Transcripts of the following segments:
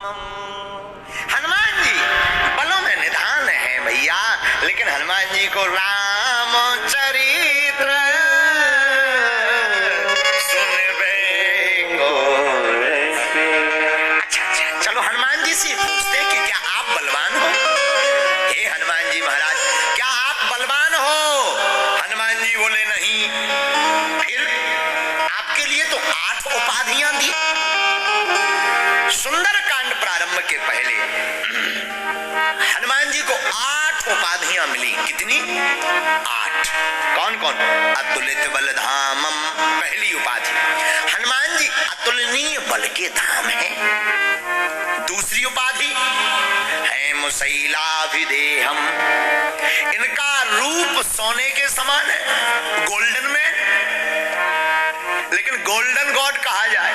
हनुमान जी बलों में निधान है भैया, लेकिन हनुमान जी को रामचरित्र सुनबे को। अच्छा, चलो हनुमान जी से पूछते कि क्या आप बलवान हो? हे हनुमान जी महाराज, क्या आप बलवान हो? हनुमान जी बोले नहीं। फिर आपके लिए तो 8 उपाधियां दी। सुंदर कांड प्रारंभ के पहले हनुमान जी को 8 उपाधियां मिली। कितनी? 8। कौन कौन? अतुलित बल धामम, पहली उपाधि। हनुमान जी अतुलनीय बल के धाम हैं। दूसरी उपाधि है मुसैलाभिदेहम, इनका रूप सोने के समान है, गोल्डन मैन। लेकिन गोल्डन गॉड कहा जाए,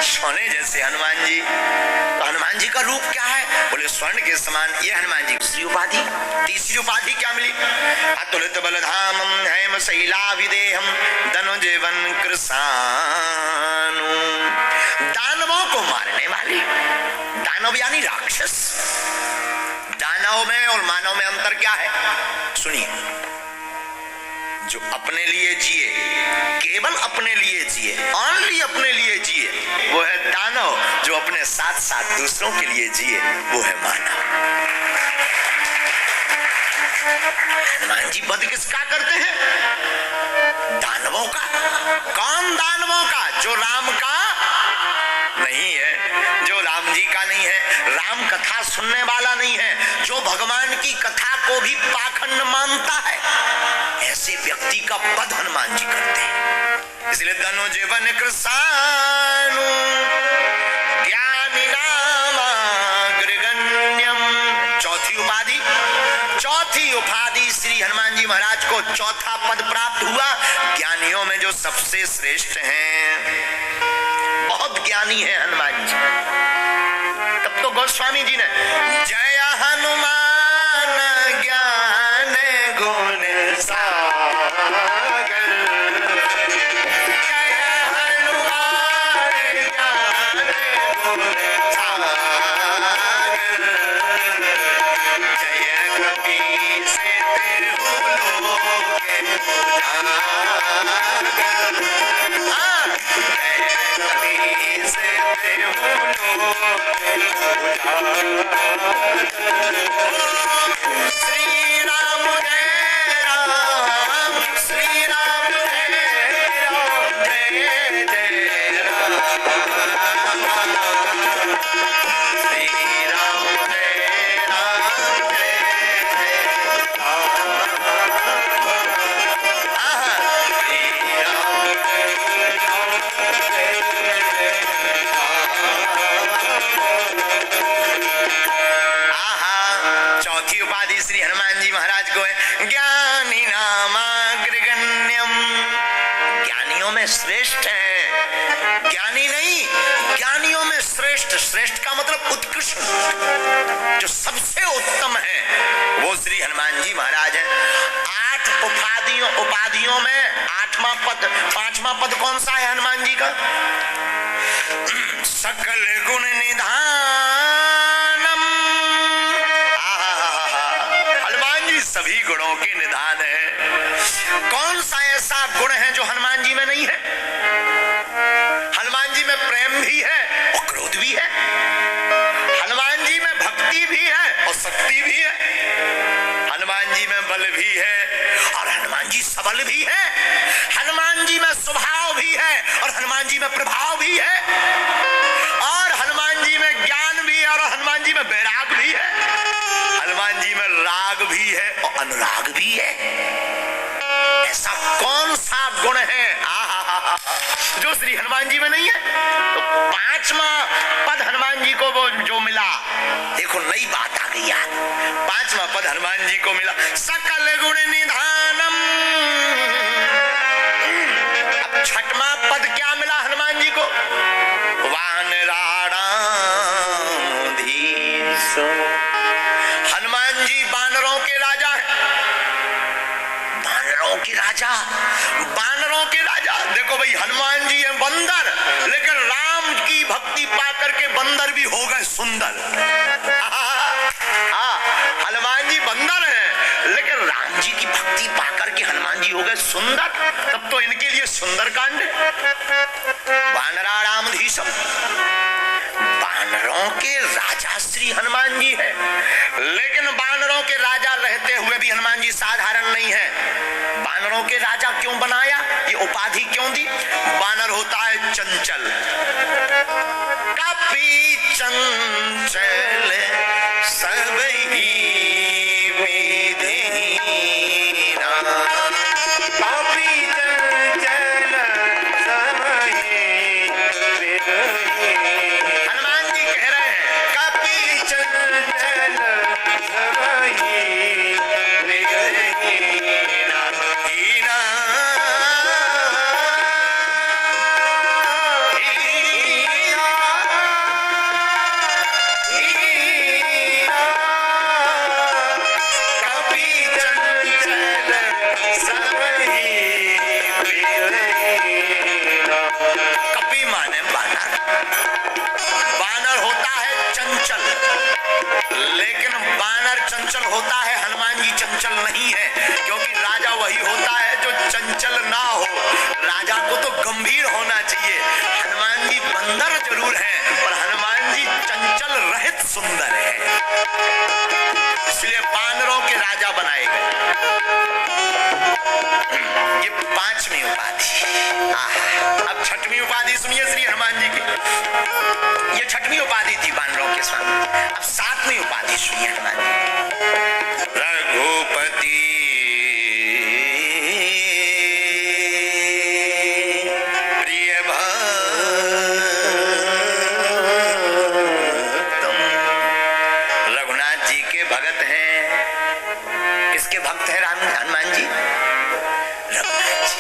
सोने जैसे हनुमान जी। तो हनुमान जी का रूप क्या है? बोले स्वर्ण के समान। ये हनुमान जी दूसरी उपाधि। तीसरी उपाधि क्या मिली? अतुलित बलधामम हैम शैलाभिदेहम धनुजीवन कृसानु, दानवों को मारने वाली। दानव यानी राक्षस। दानव में और मानव में अंतर क्या है? सुनिए, जो अपने लिए जिए, केवल अपने लिए जिए, ओनली अपने लिए जिए, वो है दानव। जो अपने साथ साथ दूसरों के लिए जिए, वो है मानव। हनुमान जी वध किसका करते हैं? दानवों का। कौन दानवों का? जो राम का नहीं है, जो राम जी का नहीं है, राम कथा सुनने वाला नहीं है, जो भगवान की कथा को भी पाखंड मानता है, ऐसे व्यक्ति का वध हनुमान जी करते हैं। इसलिए धनुजीवन कृसानु ज्ञानी नामाग्रगण्यम, चौथी उपाधि। चौथी उपाधि श्री हनुमान जी महाराज को चौथा पद प्राप्त हुआ। ज्ञानियों में जो सबसे श्रेष्ठ हैं, बहुत ज्ञानी है हनुमान जी। तब तो गोस्वामी जी ने जय हनुमान ज्ञान गुण सागर, जय हनुमान ज्ञान गुण सागर, जय कपीस तिरहुलोक उजागर, जय कपीस तिरहुलोक उजागर। श्री राम जय राम, श्री राम जय राम, जय जय राम, श्री राम जय राम, जय जय राम। चौथी उपाधि श्री हनुमान जी महाराज को है ज्ञानी नामाग्रगण्यम, ज्ञानियों में श्रेष्ठ है। ज्ञानी नहीं, ज्ञानियों में श्रेष्ठ। श्रेष्ठ का मतलब उत्कृष्ट, जो सबसे उत्तम है, वो श्री हनुमान जी महाराज है। 8 उपाधियों में 8वां पद, 5वां पद कौन सा है हनुमान जी का? सकल गुण निधानम। हनुमान जी सभी गुणों के निधान है। कौन सा ऐसा गुण है जो हनुमान जी में नहीं है? हनुमान जी में प्रेम भी है और क्रोध भी है। हनुमान जी में भक्ति भी है और शक्ति भी है। हनुमान जी में बल भी है और हनुमान जी सबल भी है। हनुमान जी में स्वभाव भी है और हनुमान जी में प्रभाव भी है। और हनुमान जी में ज्ञान भी है और हनुमान जी में वैराग भी है। हनुमान जी में राग भी है और अनुराग भी है। ऐसा कौन सा गुण है जो श्री हनुमान जी में नहीं है? तो 5वां पद हनुमान जी को वो जो मिला, देखो नई बात आ गई यार। 5वां पद हनुमान जी को मिला, सकल गुण निधानम। अब 6वां पद क्या मिला हनुमान जी को? वानराणाधीश, हनुमान जी बानरों के राजा हैं। बानरों के राजा राजा, बानरों के राजा। देखो भाई, हनुमान जी है बंदर, लेकिन राम की भक्ति पा करके बंदर भी हो गए सुंदर। हनुमान जी बंदर है, लेकिन राम जी की भक्ति पा करके हनुमान जी हो गए सुंदर। तब तो इनके लिए सुंदर कांड है। वानराणामधीशम, बानरों के राजा श्री हनुमान जी है। लेकिन बानरों के राजा रहते हुए भी हनुमान जी साधारण नहीं है। बानरों के राजा क्यों बनाया, ये उपाधि क्यों दी? बानर होता है चंचल, कपि चंचल सब ही विधिना, कपि चंचल सब ही विधिना। हनुमान जी कह रहे हैं कपि चंचल सब ही विधिना, हीना चंचल होता है, हनुमान जी चंचल नहीं है, क्योंकि राजा वही होता है जो चंचल ना हो। राजा को तो गंभीर होना चाहिए। हनुमान जी बंदर जरूर हैं, पर हनुमान जी चंचल रहित सुंदर है, इसलिए बानरों के राजा बनाए गए। ये 5वीं उपाधि। अब 6वीं उपाधि सुनिए श्री हनुमान जी की। ये 6वीं उपाधि थी बानरों के स्वामी। अब 7वीं उपाधि सुनिए हनुमान जी। रघुपति प्रिय भक्तम, रघुनाथ जी के भगत हैं। किसके भक्त हैं हनुमान जी? रघुनाथ जी।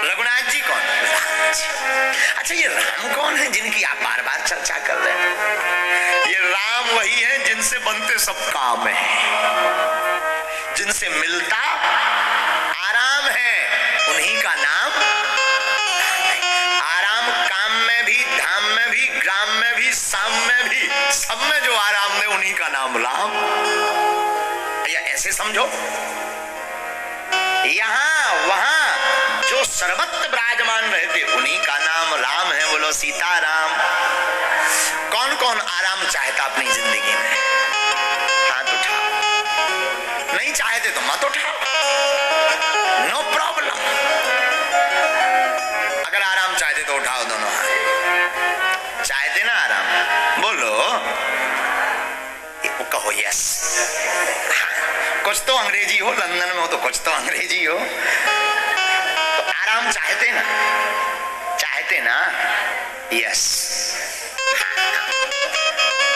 रघुनाथ जी कौन? राम जी। अच्छा, ये राम कौन है जिनकी आप बार बार चर्चा कर रहे हैं? ये राम वही है जिनसे बनते सब काम है, जिनसे मिलता आराम है, उन्हीं का नाम आराम। काम में भी, धाम में भी, ग्राम में भी, शाम में भी, सब में जो आराम दे उन्हीं का नाम राम। या ऐसे समझो, यहाँ वहां जो सर्वत्र विराजमान रहते उन्हीं का नाम राम है। बोलो सीताराम। कौन कौन आराम चाहता अपनी जिंदगी में? हाथ उठाओ। नहीं चाहते तो मत उठाओ, नो प्रॉब्लम। अगर आराम चाहते तो उठाओ दोनों हाथ। चाहते ना आराम? बोलो, कहो यस। हाँ, कुछ तो अंग्रेजी हो, लंदन में हो तो कुछ तो अंग्रेजी हो। तो आराम चाहते ना? चाहते ना? यस।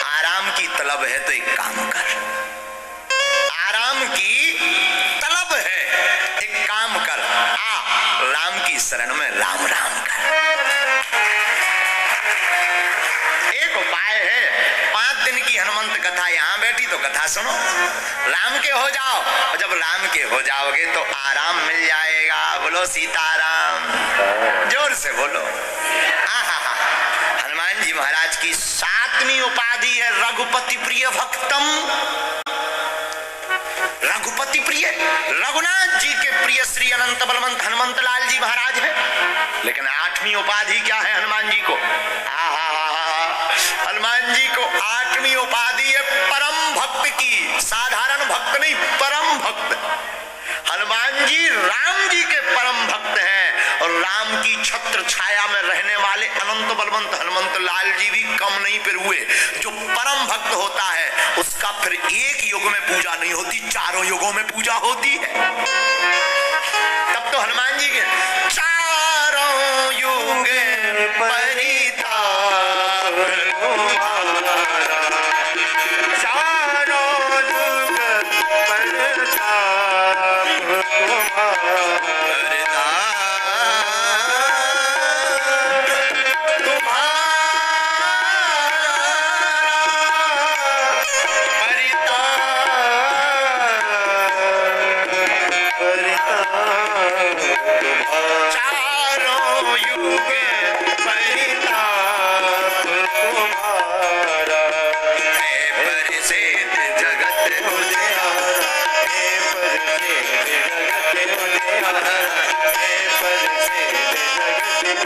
आराम की तलब है तो एक काम कर। आराम की तलब है, एक काम कर। आ राम की शरण में राम राम कर। एक उपाय है। 5 दिन की हनुमंत कथा यहाँ बैठी तो कथा सुनो, राम के हो जाओ। और जब राम के हो जाओगे तो आराम मिल जाएगा। बोलो सीताराम, जोर से बोलो। हनुमान जी महाराज की 7वीं उपाधि है रघुपति प्रिय भक्तम। रघुपति प्रिय, रघुनाथ जी के प्रिय श्री अनंत बलवंत हनुमंत लाल जी महाराज है। लेकिन 8वीं उपाधि क्या है हनुमान जी को? हनुमान जी को 8वीं उपाधि है परम भक्त की। साधारण भक्त नहीं, परम भक्त। हनुमान जी राम जी के परम भक्त हैं, और राम की छत्र छाया में रहने वाले अनंत बलवंत हनुमंत लाल जी भी कम नहीं फिर हुए। जो परम भक्त होता है उसका फिर एक युग में पूजा नहीं होती, 4 युगों में पूजा होती है। तब तो हनुमान जी के 4 युग परिताप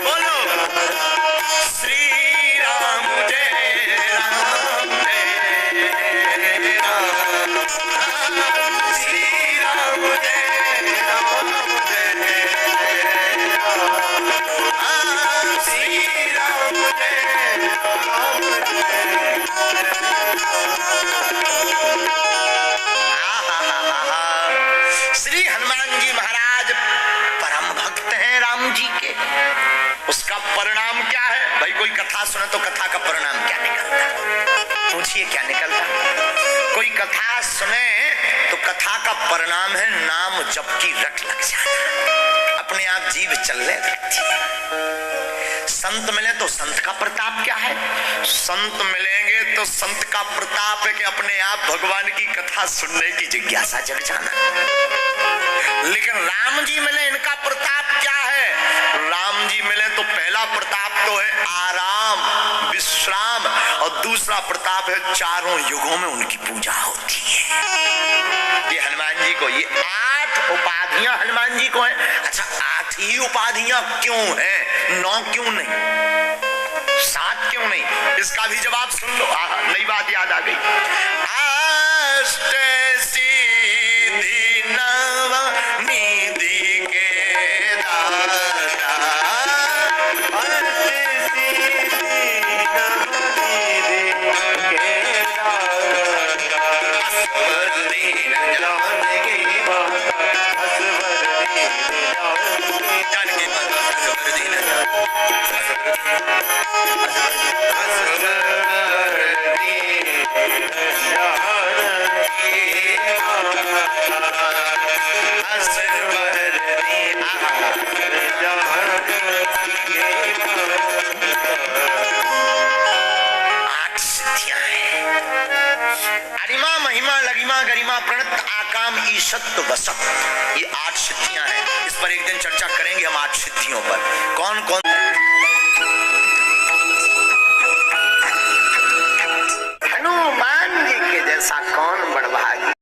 बोलो श्री राम जय राम जय राम, श्री राम जय राम जय राम, श्री राम जय राम जय। श्री हनुमान जी महाराज परम भक्त हैं राम जी के। उसका परिणाम क्या है भाई? कोई कथा सुने तो कथा का परिणाम क्या निकलता? पूछिए क्या निकलता? कोई कथा सुने तो कथा का परिणाम है नाम जप की रट लग जाना, अपने आप जीव चलने लगती है। संत मिले तो संत का प्रताप क्या है? संत मिलेंगे तो संत का प्रताप है कि अपने आप भगवान की कथा सुनने की जिज्ञासा जग जाना। लेकिन राम जी मिले, इनका प्रताप क्या है? राम जी मिले तो पहला प्रताप तो है आराम विश्राम, और दूसरा प्रताप है चारों युगों में उनकी पूजा होती है। ये हनुमान जी को, ये 8 उपाधियां हनुमान जी को है। अच्छा 8 ही उपाधियां क्यों है? 9 क्यों नहीं? 7 क्यों नहीं? इसका भी जवाब सुन लो। नई बात याद आ गई। अष्ट सिद्धि नव निधि के दाता, अष्ट सिद्धि नव निधि के दाता, असवर दीन जानकी माता, असवर दीन जानकी माता, असवर दीन अरिमा महिमा लगिमा गरिमा प्रणत आकाम ईशत वसत, ये 8 सिद्धियां हैं। इस पर एक दिन चर्चा करेंगे हम 8 सिद्धियों पर।